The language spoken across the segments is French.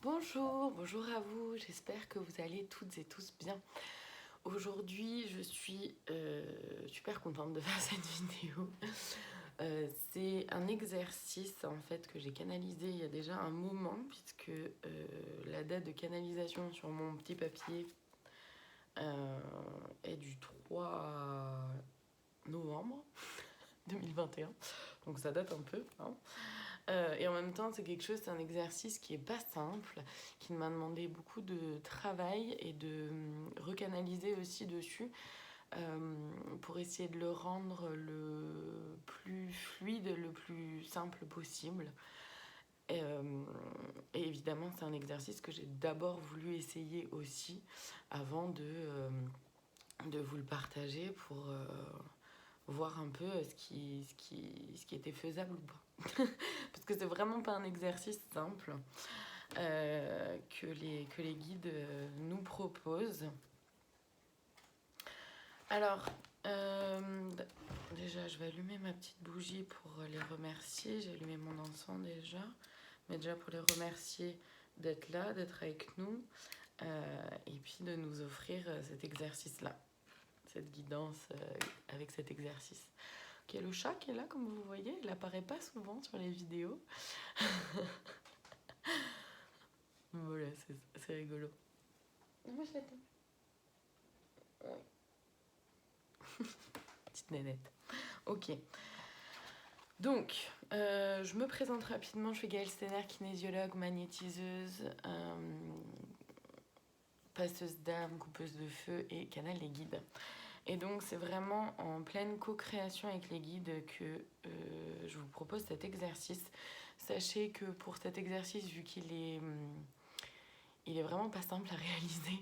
Bonjour, bonjour à vous, j'espère que vous allez toutes et tous bien. Aujourd'hui, je suis super contente de faire cette vidéo. C'est un exercice en fait que j'ai canalisé il y a déjà un moment puisque la date de canalisation sur mon petit papier est du 3 novembre 2021, donc ça date un peu, hein. Et en même temps, c'est un exercice qui est pas simple, qui m'a demandé beaucoup de travail et de recanaliser aussi dessus pour essayer de le rendre le plus fluide, le plus simple possible. Et évidemment, c'est un exercice que j'ai d'abord voulu essayer aussi avant de vous le partager pour voir un peu ce qui était faisable ou pas. Parce que c'est vraiment pas un exercice simple que les guides nous proposent. Alors, déjà, je vais allumer ma petite bougie pour les remercier. J'ai allumé mon encens déjà. Mais déjà pour les remercier d'être là, d'être avec nous. Et puis de nous offrir cet exercice-là. Cette guidance avec cet exercice. Ok, le chat qui est là, comme vous voyez, il n'apparaît pas souvent sur les vidéos. Voilà, c'est rigolo. Moi, je l'attends. Petite nénette. Ok. Donc, je me présente rapidement. Je suis Gaëlle Stenner, kinésiologue, magnétiseuse, passeuse d'âme, coupeuse de feu et canal des guides. Et donc, c'est vraiment en pleine co-création avec les guides que je vous propose cet exercice. Sachez que pour cet exercice, vu il est vraiment pas simple à réaliser,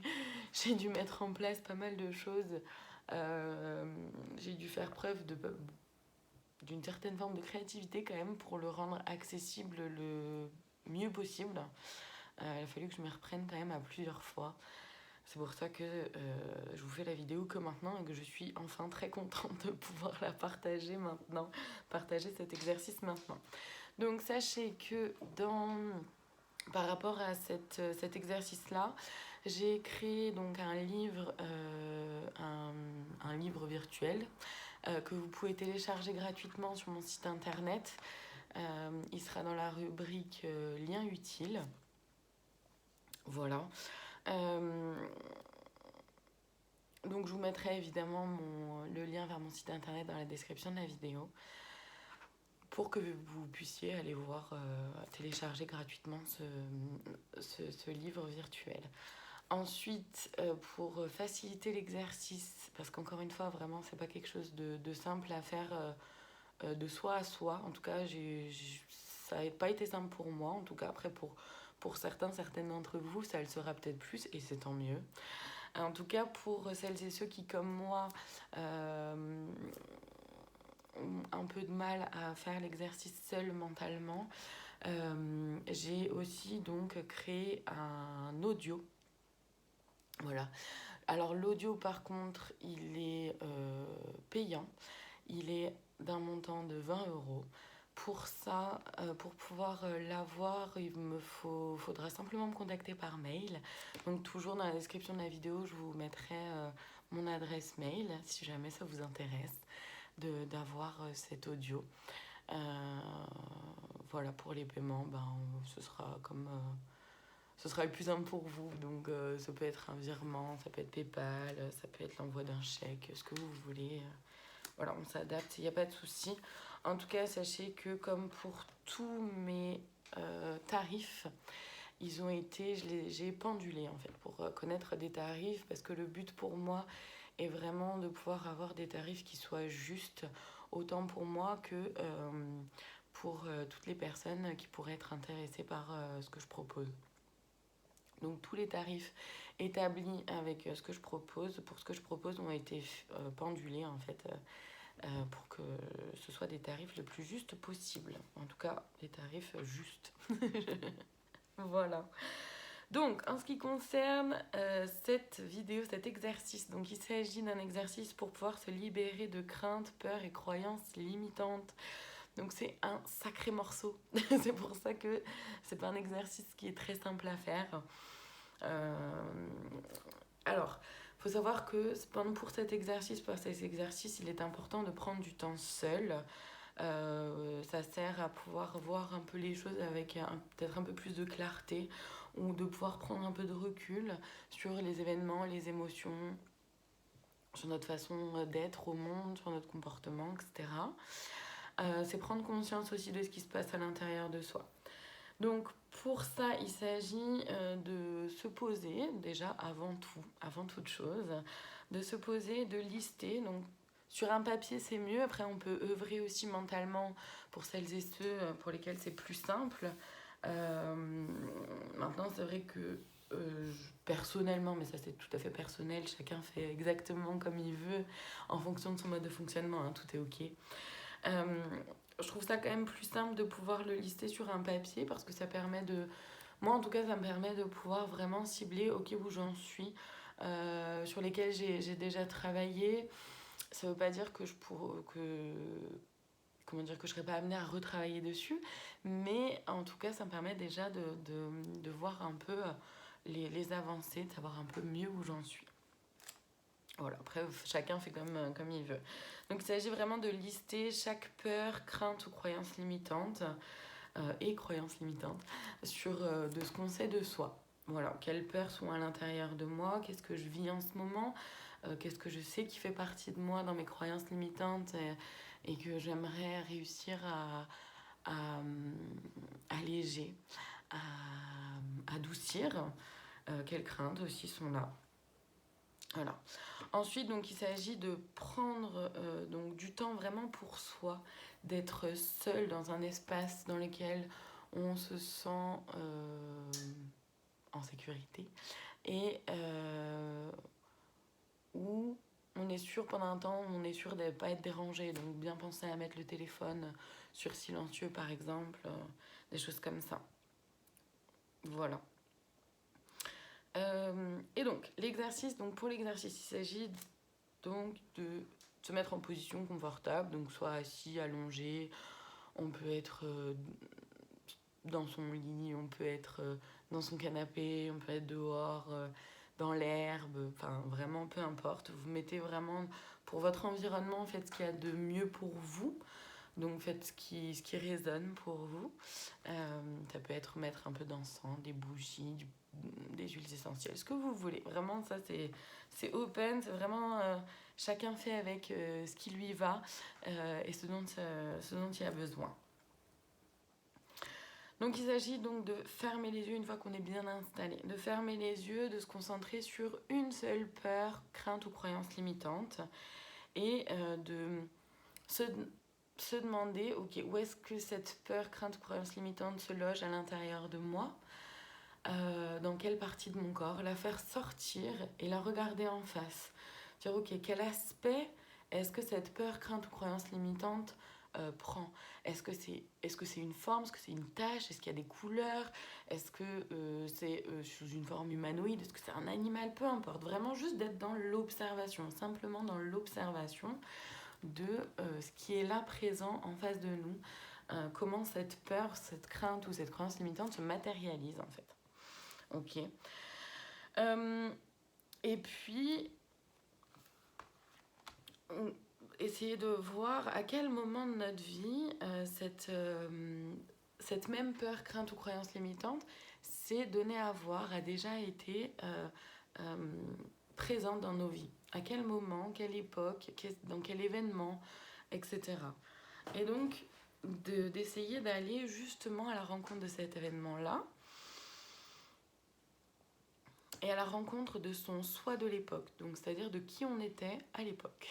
j'ai dû mettre en place pas mal de choses. J'ai dû faire preuve d'une certaine forme de créativité quand même pour le rendre accessible le mieux possible. Il a fallu que je m'y reprenne quand même à plusieurs fois. C'est pour ça que je vous fais la vidéo que maintenant et que je suis enfin très contente de pouvoir la partager maintenant, partager cet exercice maintenant. Donc sachez que par rapport à cet exercice-là, j'ai créé donc un livre virtuel que vous pouvez télécharger gratuitement sur mon site internet. Il sera dans la rubrique liens utiles. Voilà. Donc je vous mettrai évidemment le lien vers mon site internet dans la description de la vidéo pour que vous puissiez aller voir, télécharger gratuitement ce livre virtuel. Ensuite, pour faciliter l'exercice, parce qu'encore une fois, vraiment, c'est pas quelque chose de simple à faire de soi à soi. En tout cas, ça n'a pas été simple pour moi. En tout cas, après, pour certaines d'entre vous, ça le sera peut-être plus, et c'est tant mieux. En tout cas, pour celles et ceux qui, comme moi, ont un peu de mal à faire l'exercice seul mentalement, j'ai aussi donc créé un audio. Voilà. Alors l'audio par contre, il est payant. Il est d'un montant de 20 €. Pour ça, pour pouvoir l'avoir, faudra simplement me contacter par mail. Donc toujours dans la description de la vidéo, je vous mettrai mon adresse mail si jamais ça vous intéresse d'avoir cet audio. Voilà, pour les paiements, ce sera comme ce sera le plus simple pour vous. Donc ça peut être un virement, ça peut être PayPal, ça peut être l'envoi d'un chèque, ce que vous voulez. Voilà, on s'adapte, il n'y a pas de souci. En tout cas, sachez que comme pour tous mes tarifs, ils ont été, j'ai pendulé en fait pour connaître des tarifs, parce que le but pour moi est vraiment de pouvoir avoir des tarifs qui soient justes, autant pour moi que pour toutes les personnes qui pourraient être intéressées par ce que je propose. Donc tous les tarifs établis avec ce que je propose, pour ce que je propose, ont été pendulés en fait pour que ce soit des tarifs le plus justes possible. En tout cas, des tarifs justes. Voilà. Donc, en ce qui concerne cette vidéo, cet exercice, donc il s'agit d'un exercice pour pouvoir se libérer de craintes, peurs et croyances limitantes. Donc c'est un sacré morceau. C'est pour ça que c'est pas un exercice qui est très simple à faire. Alors, il faut savoir que pour cet exercice, il est important de prendre du temps seul. Ça sert à pouvoir voir un peu les choses avec peut-être un peu plus de clarté ou de pouvoir prendre un peu de recul sur les événements, les émotions, sur notre façon d'être au monde, sur notre comportement, etc. C'est prendre conscience aussi de ce qui se passe à l'intérieur de soi. Donc pour ça, il s'agit de se poser, déjà avant toute chose, de se poser, de lister. Donc sur un papier, c'est mieux. Après, on peut œuvrer aussi mentalement pour celles et ceux pour lesquels c'est plus simple. Maintenant, c'est vrai que personnellement, mais ça c'est tout à fait personnel, chacun fait exactement comme il veut en fonction de son mode de fonctionnement, hein, tout est ok. Je trouve ça quand même plus simple de pouvoir le lister sur un papier parce que ça permet de... Moi en tout cas, ça me permet de pouvoir vraiment cibler ok où j'en suis, sur lesquels j'ai déjà travaillé. Ça veut pas dire que comment dire, que je serais pas amenée à retravailler dessus, mais en tout cas ça me permet déjà de voir un peu les avancées, de savoir un peu mieux où j'en suis. Voilà, après chacun fait comme il veut. Donc il s'agit vraiment de lister chaque peur, crainte ou croyance limitante et croyance limitante sur de ce qu'on sait de soi. Voilà, quelles peurs sont à l'intérieur de moi, qu'est-ce que je vis en ce moment, qu'est-ce que je sais qui fait partie de moi dans mes croyances limitantes et que j'aimerais réussir à alléger, à adoucir. Quelles craintes aussi sont là. Voilà. Ensuite, donc, il s'agit de prendre donc, du temps vraiment pour soi, d'être seul dans un espace dans lequel on se sent en sécurité et où on est sûr pendant un temps, on est sûr de ne pas être dérangé. Donc, bien penser à mettre le téléphone sur silencieux, par exemple, des choses comme ça. Voilà. Et donc, pour l'exercice, il s'agit donc de se mettre en position confortable, donc soit assis, allongé, on peut être dans son lit, on peut être dans son canapé, on peut être dehors, dans l'herbe, enfin vraiment peu importe. Vous mettez vraiment pour votre environnement, faites ce qu'il y a de mieux pour vous. Donc faites ce qui résonne pour vous. Ça peut être mettre un peu d'encens, des bougies, des huiles essentielles, ce que vous voulez. Vraiment, ça c'est open, c'est vraiment chacun fait avec ce qui lui va et ce dont il a besoin. Donc il s'agit donc de fermer les yeux une fois qu'on est bien installé, de fermer les yeux, de se concentrer sur une seule peur, crainte ou croyance limitante et de se demander ok, où est-ce que cette peur, crainte ou croyance limitante se loge à l'intérieur de moi, dans quelle partie de mon corps, la faire sortir et la regarder en face. Dire ok, quel aspect est-ce que cette peur, crainte ou croyance limitante prend. Est-ce que c'est une forme, est-ce que c'est une tache, est-ce qu'il y a des couleurs, est-ce que c'est sous une forme humanoïde, est-ce que c'est un animal, peu importe. Vraiment juste d'être dans l'observation, simplement dans l'observation de ce qui est là présent en face de nous, comment cette peur, cette crainte ou cette croyance limitante se matérialise en fait. Ok. Et puis essayer de voir à quel moment de notre vie cette même peur, crainte ou croyance limitante s'est donnée à voir, a déjà été présente dans nos vies. À quel moment, quelle époque, dans quel événement, etc. Et donc, d'essayer d'aller justement à la rencontre de cet événement-là et à la rencontre de son soi de l'époque, donc c'est-à-dire de qui on était à l'époque.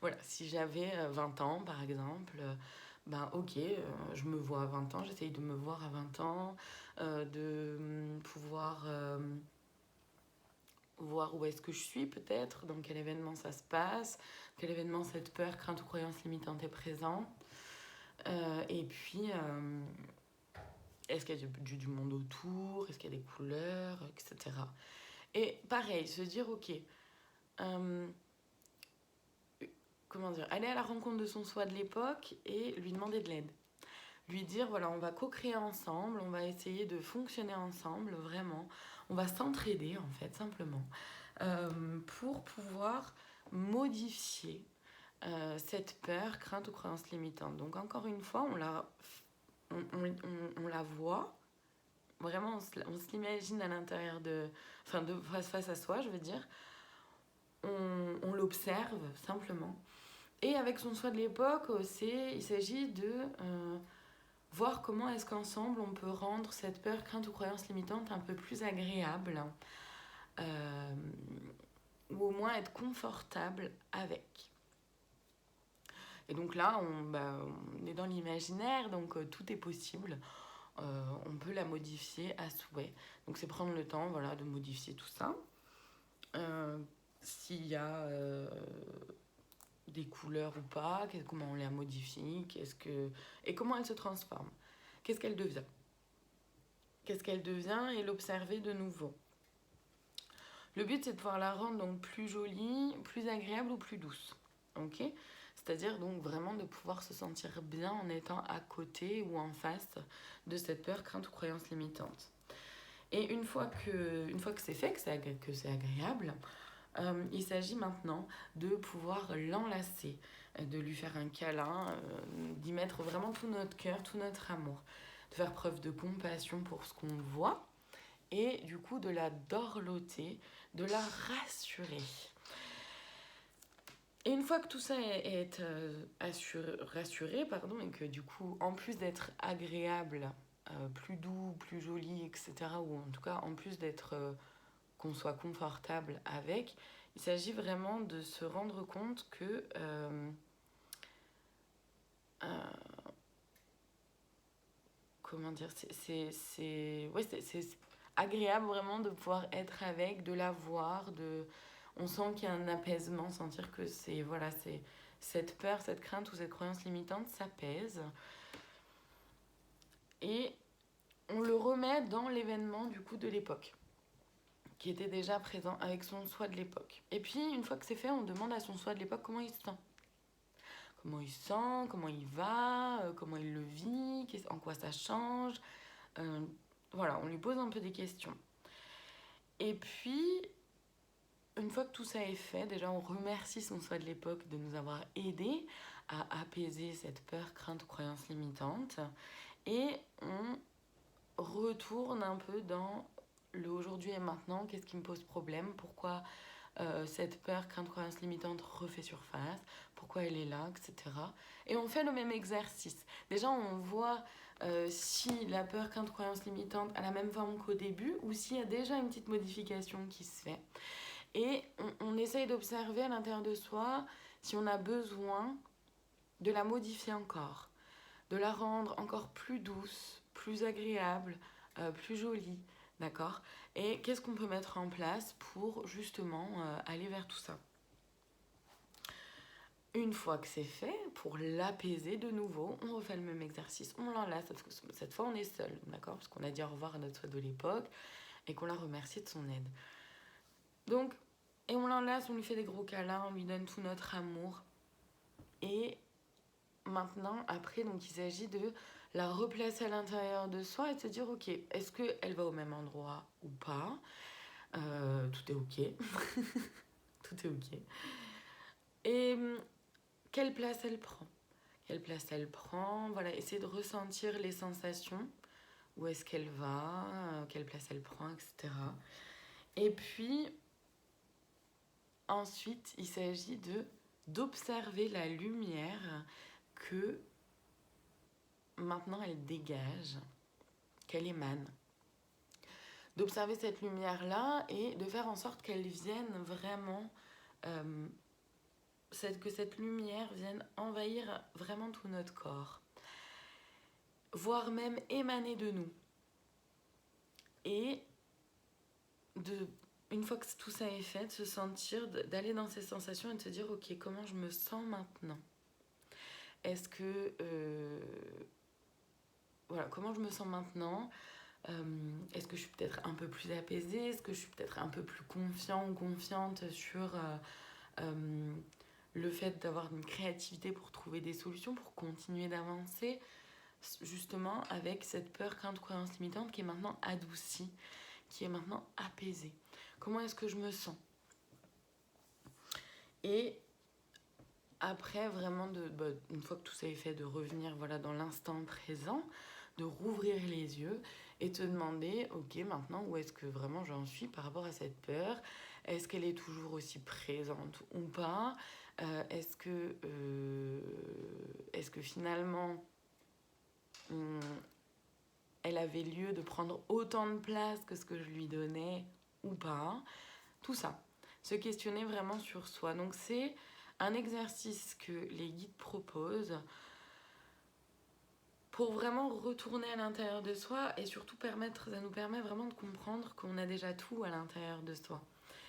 Voilà, si j'avais 20 ans par exemple, ben ok, je me vois à 20 ans, j'essaye de me voir à 20 ans, de pouvoir voir où est-ce que je suis peut-être, dans quel événement ça se passe, quel événement cette peur, crainte ou croyance limitante est présente. Et puis, est-ce qu'il y a du monde autour, est-ce qu'il y a des couleurs, etc. Et pareil, se dire, ok, comment dire, aller à la rencontre de son soi de l'époque et lui demander de l'aide. Lui dire, voilà, on va co-créer ensemble, on va essayer de fonctionner ensemble, vraiment. On va s'entraider, en fait, simplement, pour pouvoir modifier cette peur, crainte ou croyance limitante. Donc, encore une fois, on la voit, vraiment, on se l'imagine à l'intérieur face à soi, je veux dire. On l'observe, simplement. Et avec son soi de l'époque, il s'agit de voir comment est-ce qu'ensemble on peut rendre cette peur, crainte ou croyance limitante un peu plus agréable, ou au moins être confortable avec. Et donc là, on est dans l'imaginaire, donc tout est possible. On peut la modifier à souhait. Donc c'est prendre le temps, voilà, de modifier tout ça. S'il y a des couleurs ou pas, comment on la modifie, et comment elle se transforme. Qu'est-ce qu'elle devient et l'observer de nouveau. Le but, c'est de pouvoir la rendre donc plus jolie, plus agréable ou plus douce. Ok ? C'est-à-dire donc vraiment de pouvoir se sentir bien en étant à côté ou en face de cette peur, crainte ou croyance limitante. Et une fois que c'est fait, que c'est agréable, il s'agit maintenant de pouvoir l'enlacer, de lui faire un câlin, d'y mettre vraiment tout notre cœur, tout notre amour, de faire preuve de compassion pour ce qu'on voit et du coup de la dorloter, de la rassurer. Et une fois que tout ça est rassuré, et que du coup, en plus d'être agréable, plus doux, plus joli, etc., ou en tout cas, en plus d'être qu'on soit confortable avec, il s'agit vraiment de se rendre compte que comment dire, c'est agréable vraiment de pouvoir être avec, de la voir, on sent qu'il y a un apaisement, sentir que c'est cette peur, cette crainte ou cette croyance limitante, ça pèse. Et on le remet dans l'événement du coup de l'époque, qui était déjà présent avec son soi de l'époque. Et puis, une fois que c'est fait, on demande à son soi de l'époque comment il se sent. Comment il se sent, comment il va, comment il le vit, en quoi ça change. Voilà, on lui pose un peu des questions. Et puis, une fois que tout ça est fait, déjà on remercie son soi de l'époque de nous avoir aidés à apaiser cette peur, crainte ou croyance limitante. Et on retourne un peu dans le aujourd'hui et maintenant, qu'est-ce qui me pose problème, pourquoi cette peur, crainte, croyance limitante refait surface, pourquoi elle est là, etc. Et on fait le même exercice. Déjà, on voit si la peur, crainte, croyance limitante a la même forme qu'au début ou s'il y a déjà une petite modification qui se fait. Et on essaye d'observer à l'intérieur de soi si on a besoin de la modifier encore, de la rendre encore plus douce, plus agréable, plus jolie. D'accord ? Et qu'est-ce qu'on peut mettre en place pour justement aller vers tout ça ? Une fois que c'est fait, pour l'apaiser de nouveau, on refait le même exercice. On l'enlace, parce que cette fois on est seul, d'accord ? Parce qu'on a dit au revoir à notre soi de l'époque et qu'on l'a remercié de son aide. Donc, et on l'enlace, on lui fait des gros câlins, on lui donne tout notre amour. Et maintenant, après, donc il s'agit de la replacer à l'intérieur de soi et de se dire, ok, est-ce qu'elle va au même endroit ou pas ? Tout est ok. Tout est ok. Et quelle place elle prend ? Voilà, essayer de ressentir les sensations. Où est-ce qu'elle va ? Quelle place elle prend, etc. Et puis, ensuite, il s'agit d'observer la lumière que maintenant elle dégage, qu'elle émane. D'observer cette lumière-là et de faire en sorte qu'elle vienne vraiment, que cette lumière vienne envahir vraiment tout notre corps, voire même émaner de nous. Et une fois que tout ça est fait, de se sentir, d'aller dans ces sensations et de se dire, ok, comment je me sens maintenant ? Est-ce que... comment je me sens maintenant ? Est-ce que je suis peut-être un peu plus apaisée ? Est-ce que je suis peut-être un peu plus confiant ou confiante sur le fait d'avoir une créativité pour trouver des solutions, pour continuer d'avancer, justement avec cette peur, crainte, croyance limitante qui est maintenant adoucie, qui est maintenant apaisée. Comment est-ce que je me sens? Et après, vraiment, une fois que tout ça est fait, de revenir dans l'instant présent, de rouvrir les yeux et te demander, ok, maintenant, où est-ce que vraiment j'en suis par rapport à cette peur? Est-ce qu'elle est toujours aussi présente ou pas? Est-ce que finalement, elle avait lieu de prendre autant de place que ce que je lui donnais ou pas? Tout ça. Se questionner vraiment sur soi. Donc c'est un exercice que les guides proposent pour vraiment retourner à l'intérieur de soi et surtout ça nous permet vraiment de comprendre qu'on a déjà tout à l'intérieur de soi.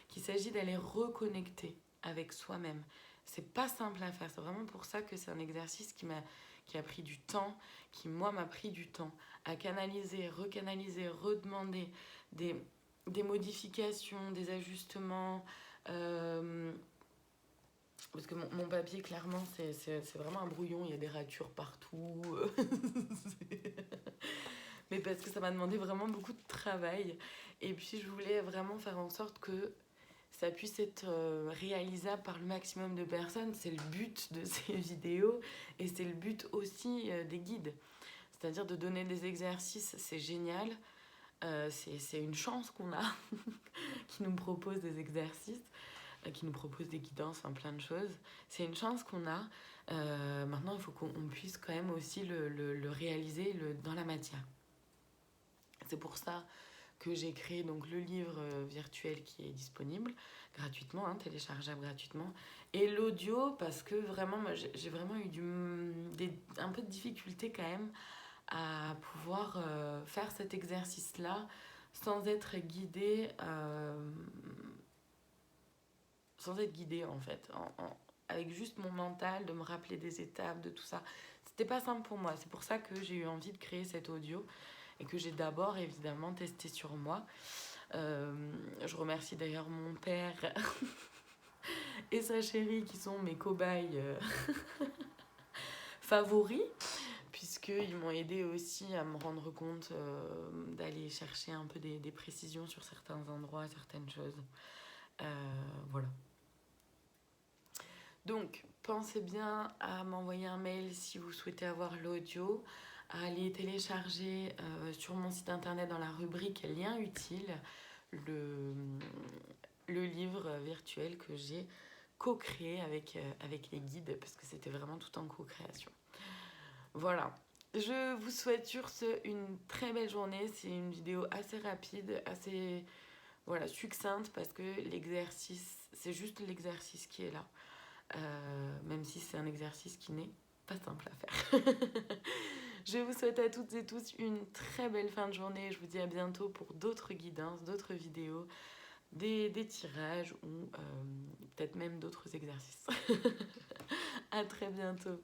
Qu'il s'agit d'aller reconnecter avec soi-même. C'est pas simple à faire, c'est vraiment pour ça que c'est un exercice qui a pris du temps, qui moi m'a pris du temps à canaliser, redemander des modifications, des ajustements. Parce que mon papier, clairement, c'est vraiment un brouillon, il y a des ratures partout. Mais parce que ça m'a demandé vraiment beaucoup de travail. Et puis, je voulais vraiment faire en sorte que ça puisse être réalisable par le maximum de personnes. C'est le but de ces vidéos et c'est le but aussi des guides. C'est-à-dire de donner des exercices, c'est génial. C'est une chance qu'on a qui nous propose des exercices, qui nous propose des guidances, plein de choses. C'est une chance qu'on a. Maintenant, il faut qu'on puisse quand même aussi le réaliser dans la matière. C'est pour ça que j'ai créé donc le livre virtuel qui est disponible gratuitement, téléchargeable gratuitement, et l'audio parce que vraiment moi, j'ai vraiment eu un peu de difficulté quand même à pouvoir faire cet exercice-là sans être guidée, en fait, avec juste mon mental, de me rappeler des étapes, de tout ça. C'était pas simple pour moi, c'est pour ça que j'ai eu envie de créer cet audio et que j'ai d'abord évidemment testé sur moi. Je remercie d'ailleurs mon père et sa chérie qui sont mes cobayes favoris, puisqu'ils m'ont aidé aussi à me rendre compte d'aller chercher un peu des précisions sur certains endroits, certaines choses. Voilà. Donc, pensez bien à m'envoyer un mail si vous souhaitez avoir l'audio, à aller télécharger sur mon site internet dans la rubrique Liens utiles le livre virtuel que j'ai co-créé avec les guides, parce que c'était vraiment tout en co-création. Voilà. Je vous souhaite sur ce une très belle journée. C'est une vidéo assez rapide, assez succincte, parce que l'exercice, c'est juste l'exercice qui est là. Même si c'est un exercice qui n'est pas simple à faire. Je vous souhaite à toutes et tous une très belle fin de journée. Je vous dis à bientôt pour d'autres guidances, d'autres vidéos, des tirages ou peut-être même d'autres exercices. À très bientôt.